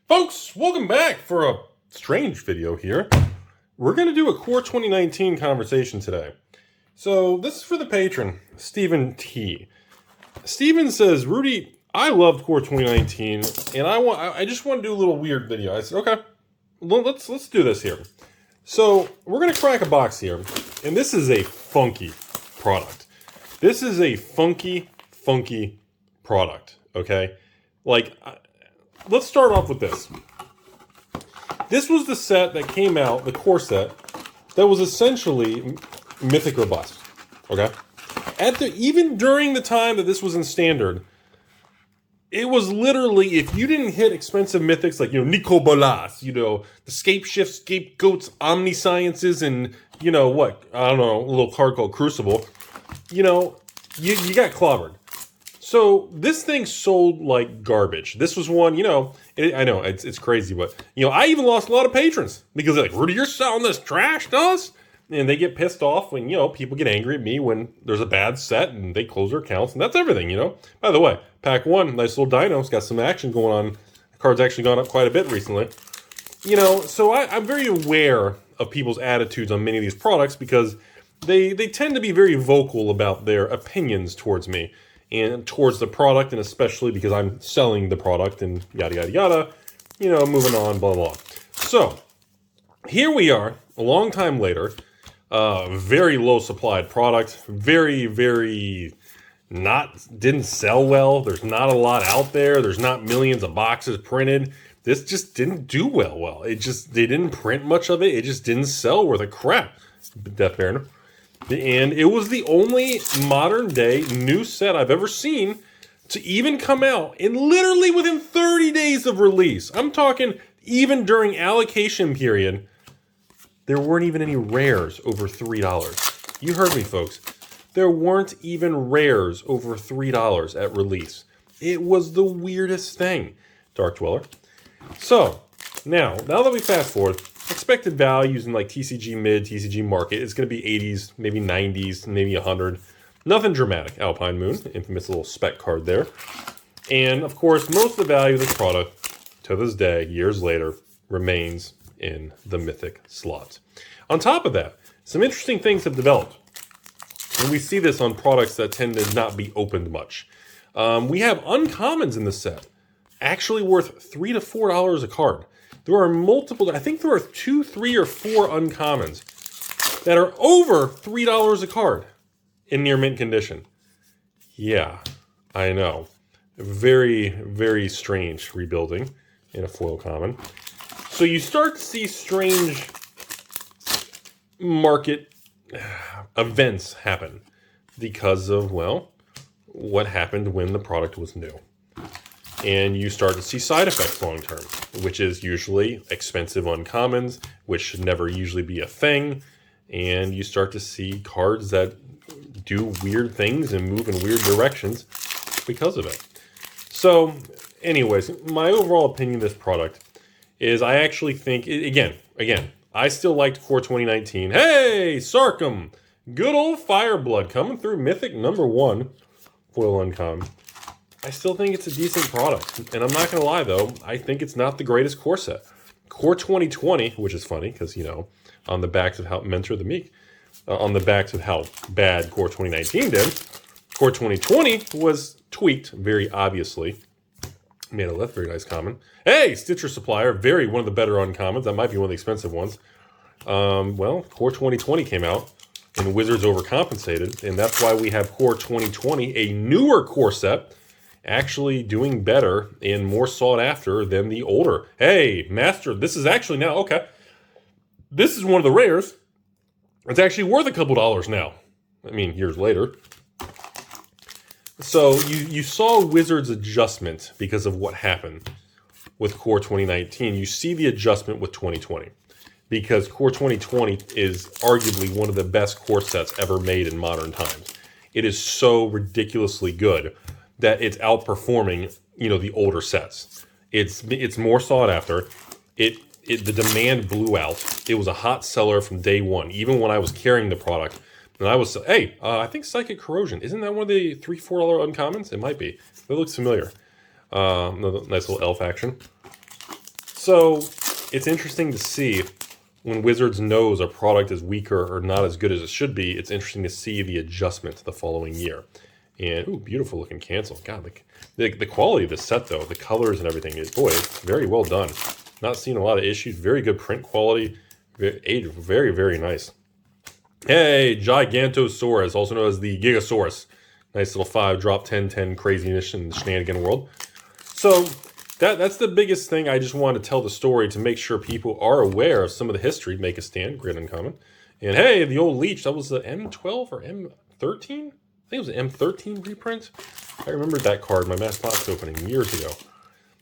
Folks, welcome back for a strange video here. We're going to do a Core 2019 conversation today. So this is for the patron, Stephen T. Stephen says, Rudy, I loved Core 2019 and I just want to do a little weird video. I said, okay, let's do this here. So we're going to crack a box here, and this is a funky product. This is a funky product, okay? Like, let's start off with this. This was the set that came out, the core set, that was essentially Mythic or Bust, okay? Even during the time that this was in Standard, it was literally, if you didn't hit expensive Mythics like, Nico Bolas, the Scape Shift, Scapegoats, Omnisciences, and, what, I don't know, a little card called Crucible, you got clobbered. So this thing sold like garbage. This was one, I know it's crazy, but I even lost a lot of patrons because they're like, Rudy, you're selling this trash to us, and they get pissed off when people get angry at me when there's a bad set and they close their accounts, and that's everything. By the way, Pack 1, nice little dino, it's got some action going on. The card's actually gone up quite a bit recently. So I'm very aware of people's attitudes on many of these products because they tend to be very vocal about their opinions towards me and towards the product, and especially because I'm selling the product and yada, yada, yada, moving on, blah, blah. So, here we are, a long time later, very low supplied product, very didn't sell well, there's not a lot out there, there's not millions of boxes printed, this just didn't do well. They didn't print much of it, it just didn't sell worth a crap, Death Baron. And it was the only modern day new set I've ever seen to even come out in literally within 30 days of release. I'm talking even during allocation period, there weren't even any rares over $3. You heard me, folks. There weren't even rares over $3 at release. It was the weirdest thing, Dark Dweller. So, now that we fast forward, expected values in like TCG mid, TCG market is going to be 80s, maybe 90s, maybe 100. Nothing dramatic. Alpine Moon, infamous little spec card there. And of course, most of the value of this product, to this day, years later, remains in the Mythic slots. On top of that, some interesting things have developed. And we see this on products that tend to not be opened much. We have uncommons in the set, actually worth $3 to $4 a card. There are multiple, I think there are 2, 3, or 4 uncommons that are over $3 a card in near mint condition. Yeah, I know. Very strange rebuilding in a foil common. So you start to see strange market events happen because of, well, what happened when the product was new. And you start to see side effects long term, which is usually expensive uncommons, which should never usually be a thing. And you start to see cards that do weird things and move in weird directions because of it. So, anyways, my overall opinion of this product is I actually think, again, I still liked Core 2019. Hey, Sarkum! Good old Fireblood coming through Mythic #1, foil uncommon. I still think it's a decent product. And I'm not going to lie, though, I think it's not the greatest core set. Core 2020, which is funny, because, on the backs of how Mentor the Meek, on the backs of how bad Core 2019 did, Core 2020 was tweaked, very obviously. Made a left, very nice common. Hey, Stitcher Supplier, one of the better uncommons. That might be one of the expensive ones. Well, Core 2020 came out, and Wizards overcompensated, and that's why we have Core 2020, a newer core set, actually doing better and more sought after than the older. Hey, Master, this is actually now, okay. This is one of the rares. It's actually worth a couple dollars now. I mean, years later. So you saw Wizards' adjustment because of what happened with Core 2019. You see the adjustment with 2020 because Core 2020 is arguably one of the best core sets ever made in modern times. It is so ridiculously good that it's outperforming, the older sets. It's more sought after. The demand blew out. It was a hot seller from day one, even when I was carrying the product. And I was, I think Psychic Corrosion, isn't that one of the $3, $4 uncommons? It might be. It looks familiar. Nice little elf action. So it's interesting to see when Wizards knows a product is weaker or not as good as it should be. It's interesting to see the adjustment the following year. And, ooh, beautiful looking cancel. God, the quality of the set, though, the colors and everything is, boy, it's very well done. Not seeing a lot of issues. Very good print quality. Very, very nice. Hey, Gigantosaurus, also known as the Gigasaurus. Nice little 5-drop, 10-10 craziness in the shenanigan world. So that's the biggest thing. I just want to tell the story to make sure people are aware of some of the history. Make a stand, great uncommon. And hey, the old Leech, that was the M12 or M13? I think it was an M13 reprint. I remembered that card, my mass box opening years ago.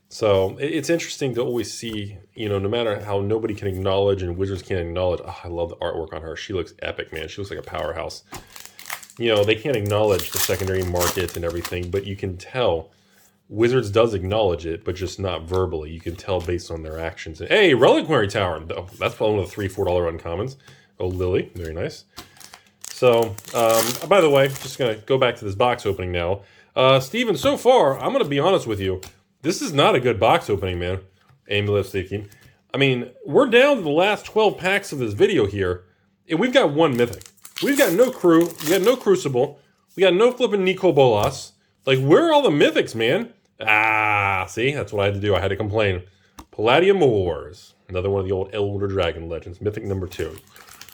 So it's interesting to always see, you know, no matter how nobody can acknowledge and Wizards can't acknowledge, oh, I love the artwork on her. She looks epic, man. She looks like a powerhouse. You know, they can't acknowledge the secondary market and everything, but you can tell Wizards does acknowledge it, but just not verbally. You can tell based on their actions. And, hey, Reliquary Tower. Oh, that's probably one of the $3-4 uncommons. Oh, Lily. Very nice. So, by the way, just going to go back to this box opening now. Steven, so far, I'm going to be honest with you. This is not a good box opening, man. Amulet Safety. I mean, we're down to the last 12 packs of this video here, and we've got one Mythic. We've got no Crew. We got no Crucible. We got no flipping Nico Bolas. Like, where are all the Mythics, man? Ah, see? That's what I had to do. I had to complain. Palladium Wars. Another one of the old Elder Dragon legends. Mythic number 2.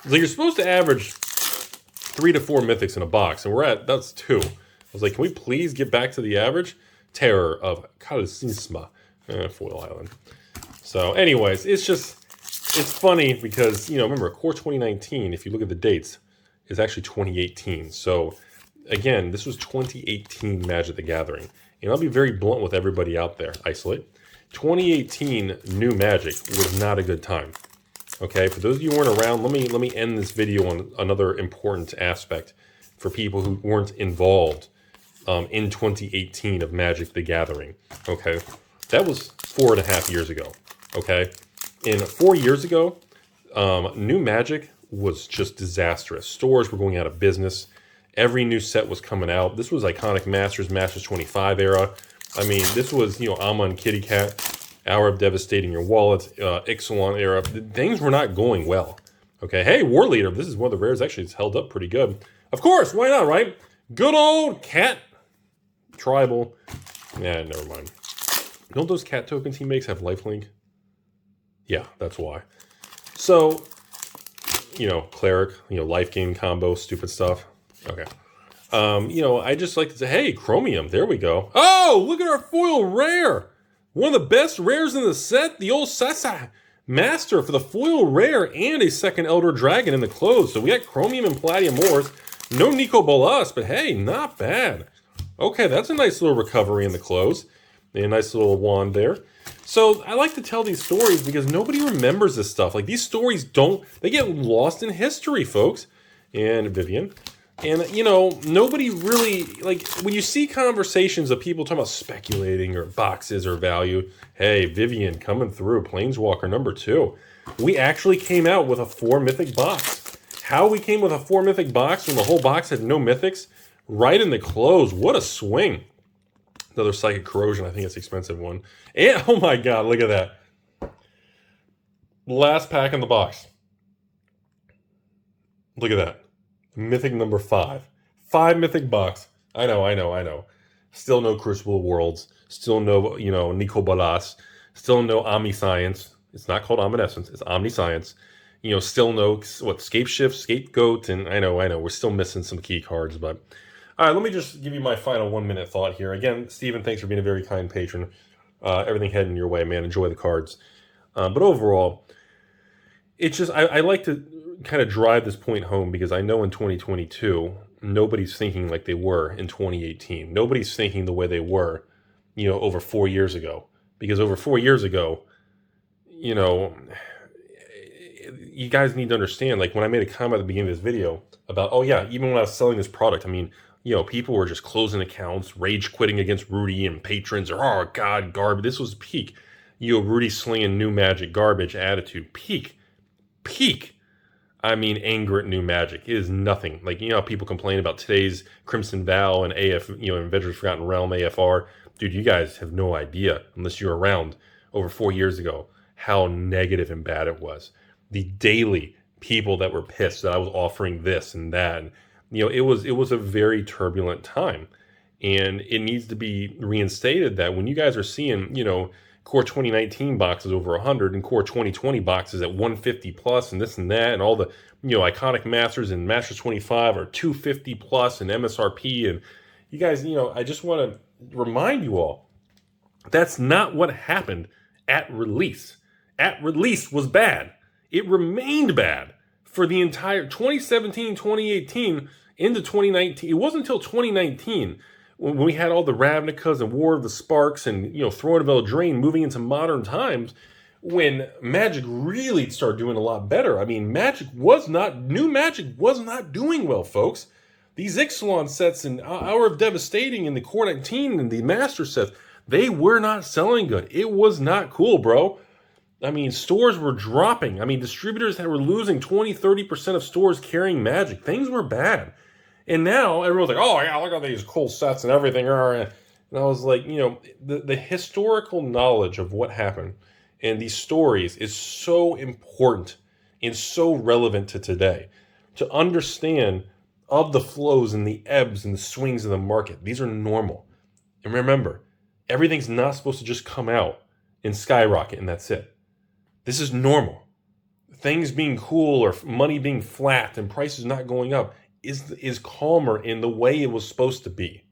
So you're supposed to average 3 to 4 Mythics in a box, and that's 2. I was like, can we please get back to the average? Terror of Kalisisma, Foil Island. So anyways, it's funny because, you know, remember, Core 2019, if you look at the dates, is actually 2018. So again, this was 2018 Magic the Gathering. And I'll be very blunt with everybody out there. Isolate. 2018 new Magic was not a good time. Okay, for those of you who weren't around, let me end this video on another important aspect for people who weren't involved in 2018 of Magic the Gathering. Okay, that was 4.5 years ago. Okay, and 4 years ago, new Magic was just disastrous. Stores were going out of business. Every new set was coming out. This was Iconic Masters 25 era. I mean, this was, you know, Amma and Kitty Cat, Hour of Devastating Your Wallet, Ixalan era. Things were not going well. Okay, hey, War Leader. This is one of the rares. Actually, it's held up pretty good. Of course, why not, right? Good old cat tribal. Yeah, never mind. Don't those cat tokens he makes have lifelink? Yeah, that's why. So, you know, Cleric, you know, life gain combo, stupid stuff. Okay. You know, I just like to say, hey, Chromium, there we go. Oh, look at our foil rare. One of the best rares in the set, the old Sasa Master for the foil rare and a second Elder Dragon in the close. So we got Chromium and Palladium Wars. No Nico Bolas, but hey, not bad. Okay, that's a nice little recovery in the close. And a nice little wand there. So I like to tell these stories because nobody remembers this stuff. Like, these stories they get lost in history, folks. And Vivian. And, you know, nobody really, like, when you see conversations of people talking about speculating or boxes or value, hey, Vivian coming through, Planeswalker number 2. We actually came out with a 4 Mythic box. How we came with a 4 Mythic box when the whole box had no Mythics? Right in the close. What a swing. Another Psychic Corrosion. I think it's an expensive one. And, oh my god, look at that. Last pack in the box. Look at that. Mythic number 5. 5 Mythic box. I know. Still no Crucible Worlds. Still no, you know, Nico Bolas. Still no Omniscience. It's not called Omniscience. It's Omniscience. You know, still no, Scapeshift, Scapegoat, and I know. We're still missing some key cards, but... All right, let me just give you my final 1-minute thought here. Again, Steven, thanks for being a very kind patron. Everything heading your way, man. Enjoy the cards. But overall, it's just, I like to kind of drive this point home because I know in 2022, nobody's thinking like they were in 2018. Nobody's thinking the way they were, you know, over 4 years ago. Because over 4 years ago, you know, you guys need to understand, like when I made a comment at the beginning of this video about, oh yeah, even when I was selling this product, I mean, you know, people were just closing accounts, rage quitting against Rudy and patrons, or, oh God, garbage. This was peak. You know, Rudy slinging new Magic garbage attitude. Peak. I mean, anger at new Magic. It is nothing. Like, you know, people complain about today's Crimson Vow and AF, you know, Avengers Forgotten Realm AFR. Dude, you guys have no idea, unless you're around over 4 years ago, how negative and bad it was. The daily people that were pissed that I was offering this and that. And, it was a very turbulent time. And it needs to be reinstated that when you guys are seeing, Core 2019 boxes over 100 and Core 2020 boxes at 150 plus and this and that, and all the, iconic Masters and Masters 25 are 250 plus and MSRP. And you guys, I just want to remind you all, that's not what happened at release. At release was bad. It remained bad for the entire 2017, 2018 into 2019. It wasn't until 2019 when we had all the Ravnicas and War of the Sparks and, Throne of Eldraine moving into modern times, when Magic really started doing a lot better. I mean, new Magic was not doing well, folks. These Ixalan sets and Hour of Devastating and the Core 19 and the Master sets, they were not selling good. It was not cool, bro. I mean, stores were dropping. I mean, distributors that were losing 20, 30% of stores carrying Magic. Things were bad. And now everyone's like, oh, yeah, look at these cool sets and everything. And I was like, the historical knowledge of what happened and these stories is so important and so relevant to today. To understand of the flows and the ebbs and the swings of the market. These are normal. And remember, everything's not supposed to just come out and skyrocket and that's it. This is normal. Things being cool or money being flat and prices not going up is calmer in the way it was supposed to be.